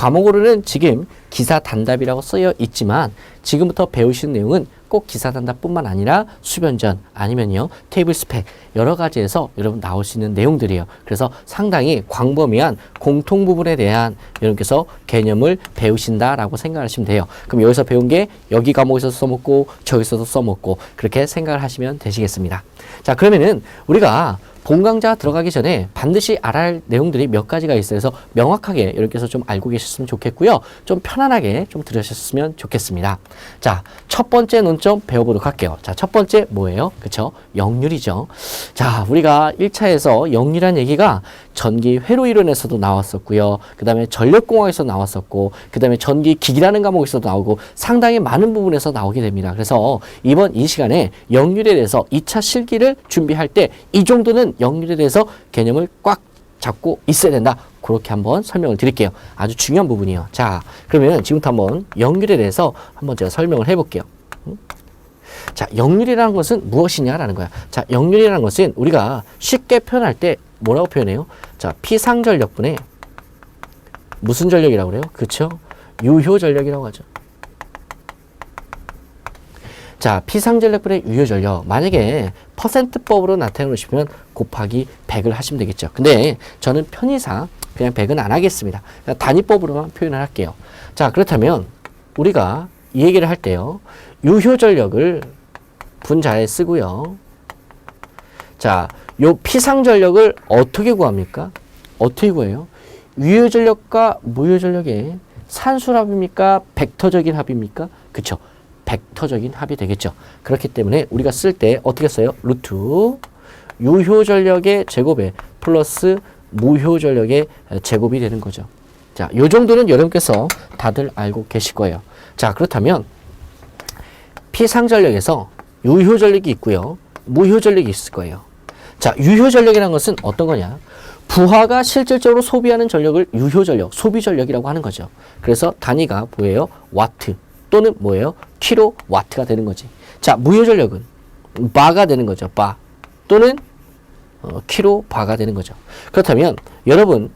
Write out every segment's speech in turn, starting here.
과목으로는 지금 기사 단답이라고 쓰여 있지만 지금부터 배우시는 내용은 꼭 기사 단답뿐만 아니라 수변전 아니면요 테이블 스펙 여러 가지에서 여러분 나올 수 있는 내용들이에요. 그래서 상당히 광범위한 공통 부분에 대한 여러분께서 개념을 배우신다라고 생각하시면 돼요. 그럼 여기서 배운 게 여기 과목에서 써먹고 저기서도 써먹고 그렇게 생각을 하시면 되시겠습니다. 자, 그러면은 우리가 본 강좌 들어가기 전에 반드시 알아야 할 내용들이 몇 가지가 있어요. 그래서 명확하게 여러분께서 좀 알고 계셨으면 좋겠고요. 좀 편안하게 좀 들으셨으면 좋겠습니다. 자, 첫 번째 논점 배워보도록 할게요. 자, 첫 번째 뭐예요? 그쵸? 역률이죠. 자, 우리가 1차에서 역률이라는 얘기가 전기 회로 이론에서도 나왔었고요. 그 다음에 전력공학에서 나왔었고, 그 다음에 전기 기기라는 과목에서도 나오고 상당히 많은 부분에서 나오게 됩니다. 그래서 이번 이 시간에 역률에 대해서 2차 실기를 준비할 때 이 정도는 역률에 대해서 개념을 꽉 잡고 있어야 된다. 그렇게 한번 설명을 드릴게요. 아주 중요한 부분이에요. 자, 그러면 지금부터 한번 역률에 대해서 한번 제가 설명을 해볼게요. 자, 역률이라는 것은 무엇이냐라는 거야. 자, 역률이라는 것은 우리가 쉽게 표현할 때 뭐라고 표현해요? 자, 피상전력분의 무슨 전력이라고 그래요? 그렇죠? 유효전력이라고 하죠. 자, 피상전력분의 유효전력. 만약에 퍼센트법으로 나타내 놓으시면 곱하기 100을 하시면 되겠죠. 근데 저는 편의상 그냥 100은 안 하겠습니다. 그냥 단위법으로만 표현을 할게요. 자, 그렇다면 우리가 이 얘기를 할 때요. 유효전력을 분자에 쓰고요. 자, 요 피상전력을 어떻게 구합니까? 어떻게 구해요? 유효전력과 무효전력의 산술합입니까? 벡터적인 합입니까? 그쵸? 벡터적인 합이 되겠죠. 그렇기 때문에 우리가 쓸 때 어떻게 써요? 루트 유효전력의 제곱에 플러스 무효전력의 제곱이 되는 거죠. 자, 요 정도는 여러분께서 다들 알고 계실 거예요. 자, 그렇다면 피상전력에서 유효전력이 있고요. 무효전력이 있을 거예요. 자, 유효전력이라는 것은 어떤 거냐? 부하가 실질적으로 소비하는 전력을 유효전력, 소비전력이라고 하는 거죠. 그래서 단위가 뭐예요? 와트 또는 뭐예요? 킬로와트가 되는 거지. 자, 무효전력은 바가 되는 거죠. 바 또는 킬로바가 되는 거죠. 그렇다면 여러분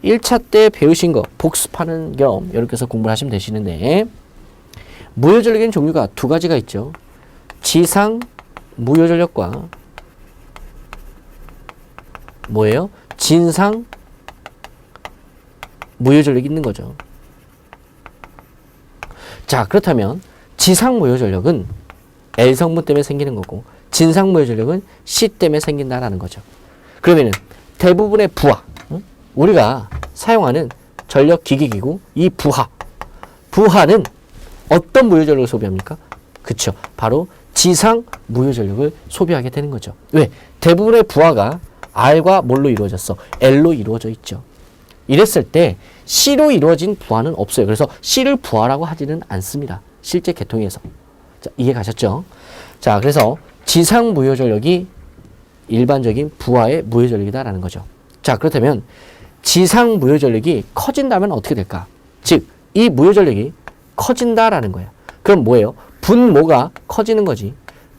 1차 때 배우신 거 복습하는 겸 여러분께서 공부를 하시면 되시는데 무효전력에는 종류가 두 가지가 있죠. 지상 무효전력과 뭐예요? 진상 무효전력이 있는 거죠. 자, 그렇다면 지상 무효전력은 L 성분 때문에 생기는 거고 진상 무효전력은 C 때문에 생긴다라는 거죠. 그러면은 대부분의 부하, 우리가 사용하는 전력 기기기고 이 부하는 어떤 무효전력을 소비합니까? 그쵸. 바로 지상 무효전력을 소비하게 되는 거죠. 왜? 대부분의 부하가 R과 뭘로 이루어졌어? L로 이루어져 있죠. 이랬을 때 C로 이루어진 부하는 없어요. 그래서 C를 부하라고 하지는 않습니다. 실제 계통에서. 자, 이해 가셨죠? 자, 그래서 지상 무효전력이 일반적인 부하의 무효전력이다라는 거죠. 자, 그렇다면 지상 무효전력이 커진다면 어떻게 될까? 즉, 이 무효전력이 커진다라는 거예요. 그럼 뭐예요? 분모가 커지는 거지.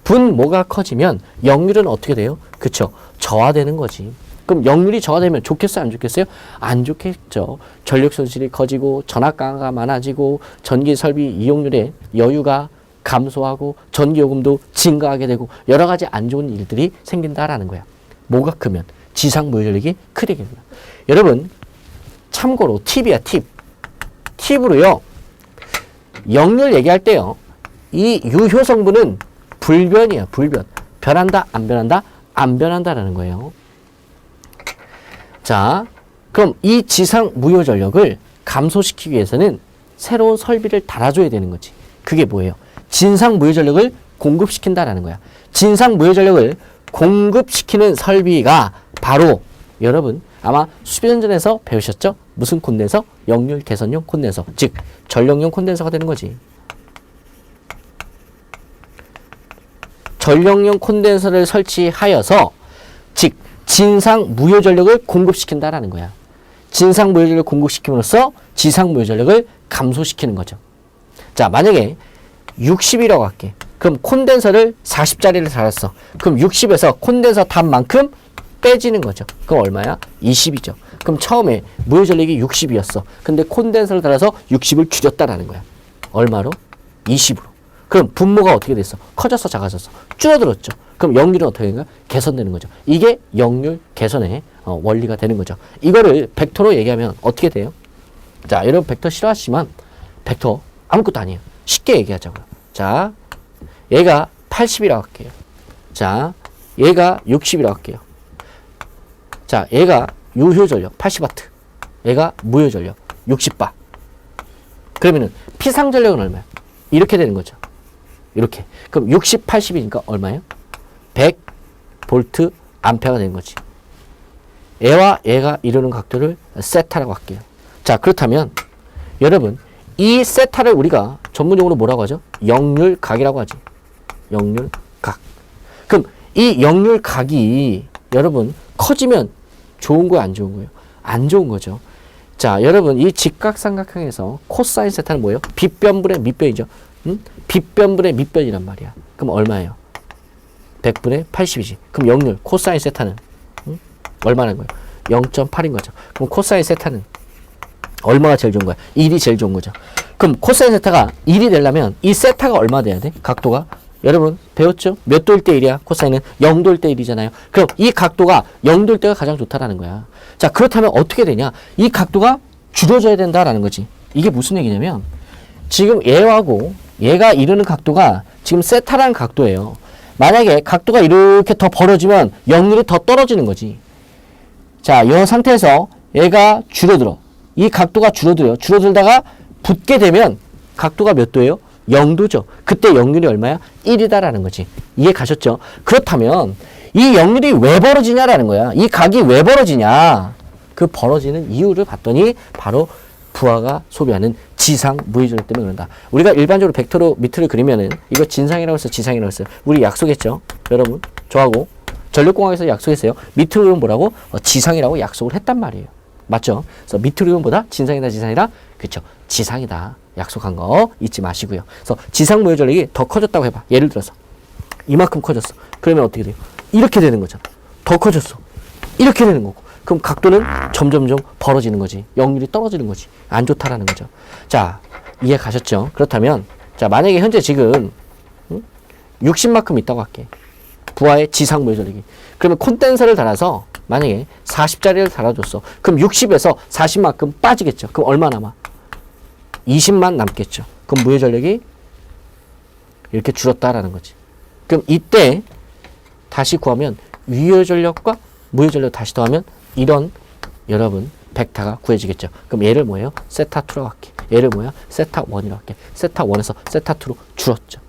분모가 커지면 역률은 어떻게 돼요? 그쵸? 저하되는 거지. 그럼 역률이 저하되면 좋겠어요? 안 좋겠어요? 안 좋겠죠. 전력 손실이 커지고 전압 강화가 많아지고 전기 설비 이용률의 여유가 감소하고 전기요금도 증가하게 되고 여러 가지 안 좋은 일들이 생긴다라는 거야. 뭐가 크면? 지상 무효전력이 크게 됩니다. 여러분 참고로 팁이야, 팁. 팁으로요. 역률 얘기할 때요. 이 유효 성분은 불변이야, 불변. 변한다, 안 변한다? 안 변한다라는 거예요. 자, 그럼 이 지상 무효전력을 감소시키기 위해서는 새로운 설비를 달아줘야 되는 거지. 그게 뭐예요? 진상 무효전력을 공급시킨다라는 거야. 진상 무효전력을 공급시키는 설비가 바로 여러분 아마 수변전에서 배우셨죠? 무슨 콘덴서? 역률 개선용 콘덴서. 즉 전력용 콘덴서가 되는 거지. 전력용 콘덴서를 설치하여서 즉 진상 무효전력을 공급시킨다라는 거야. 진상 무효전력을 공급시킴으로써 지상 무효전력을 감소시키는 거죠. 자, 만약에 60이라고 할게. 그럼 콘덴서를 40짜리를 달았어. 그럼 60에서 콘덴서 답만큼 빼지는 거죠. 그럼 얼마야? 20이죠. 그럼 처음에 무효 전력이 60이었어. 근데 콘덴서를 달아서 60을 줄였다라는 거야. 얼마로? 20으로. 그럼 분모가 어떻게 됐어? 커졌어, 작아졌어? 줄어들었죠. 그럼 역률은 어떻게 되는가? 개선되는 거죠. 이게 역률 개선의 원리가 되는 거죠. 이거를 벡터로 얘기하면 어떻게 돼요? 자, 여러분 벡터 싫어하시지만 벡터 아무것도 아니에요. 쉽게 얘기하자고요. 자, 얘가 80이라고 할게요. 자, 얘가 60이라고 할게요. 자, 얘가 유효전력 80W. 얘가 무효전력 60바. 그러면은 피상전력은 얼마야? 이렇게 되는 거죠. 이렇게. 그럼 60, 80이니까 얼마예요? 100V 암페어가 되는 거지. 얘와 얘가 이루는 각도를 세타라고 할게요. 자, 그렇다면 여러분 이 세타를 우리가 전문용어로 뭐라고 하죠? 역률각이라고 하지. 역률각. 그럼 이 역률각이 여러분 커지면 좋은 거예요, 안 좋은 거예요? 안 좋은 거죠. 자, 여러분 이 직각삼각형에서 코사인 세타는 뭐예요? 빗변분의 밑변이죠. 빗변분의 밑변이란 말이야. 그럼 얼마예요? 100분의 80이지. 그럼 역률 코사인 세타는 얼마나 거예요? 0.8인 거죠. 그럼 코사인 세타는 얼마가 제일 좋은 거야? 1이 제일 좋은 거죠. 그럼 코사인 세타가 1이 되려면 이 세타가 얼마 돼야 돼? 각도가? 여러분 배웠죠? 몇 도일 때 1이야? 코사인은 0도일 때 1이잖아요. 그럼 이 각도가 0도일 때가 가장 좋다라는 거야. 자, 그렇다면 어떻게 되냐? 이 각도가 줄여져야 된다라는 거지. 이게 무슨 얘기냐면 지금 얘하고 얘가 이루는 각도가 지금 세타라는 각도예요. 만약에 각도가 이렇게 더 벌어지면 역률이 더 떨어지는 거지. 자, 이 상태에서 얘가 줄어들어. 이 각도가 줄어들어요. 줄어들다가 붙게 되면 각도가 몇 도예요? 0도죠. 그때 역률이 얼마야? 1이다라는 거지. 이해 가셨죠? 그렇다면 이 역률이 왜 벌어지냐라는 거야. 이 각이 왜 벌어지냐. 그 벌어지는 이유를 봤더니 바로 부하가 소비하는 지상 무효전력 때문에 그런다. 우리가 일반적으로 벡터로 밑을 그리면은 이거 진상이라고 해서 지상이라고 했어요. 우리 약속했죠? 여러분 저하고 전력공학에서 약속했어요. 밑으로 그리면 뭐라고? 지상이라고 약속을 했단 말이에요. 맞죠? 그래서 밑으로 그리면 뭐다? 진상이다 지상이다? 그쵸? 지상이다. 약속한 거 잊지 마시고요. 그래서 지상 무효 전력이 더 커졌다고 해봐. 예를 들어서 이만큼 커졌어. 그러면 어떻게 돼요? 이렇게 되는 거잖아. 더 커졌어. 이렇게 되는 거고. 그럼 각도는 점점점 벌어지는 거지. 역률이 떨어지는 거지. 안 좋다라는 거죠. 자, 이해 가셨죠? 그렇다면 자, 만약에 현재 지금 60만큼 있다고 할게. 부하의 지상 무효 전력이. 그러면 콘덴서를 달아서 만약에 40짜리를 달아줬어. 그럼 60에서 40만큼 빠지겠죠. 그럼 얼마 남아? 20만 남겠죠. 그럼 무효 전력이 이렇게 줄었다라는 거지. 그럼 이때 다시 구하면 유효 전력과 무효 전력 다시 더하면 이런 여러분 벡터가 구해지겠죠. 그럼 얘를 뭐예요? 세타 2라고 할게. 얘를 뭐야? 세타 1이라고 할게. 세타 1에서 세타 2로 줄었죠.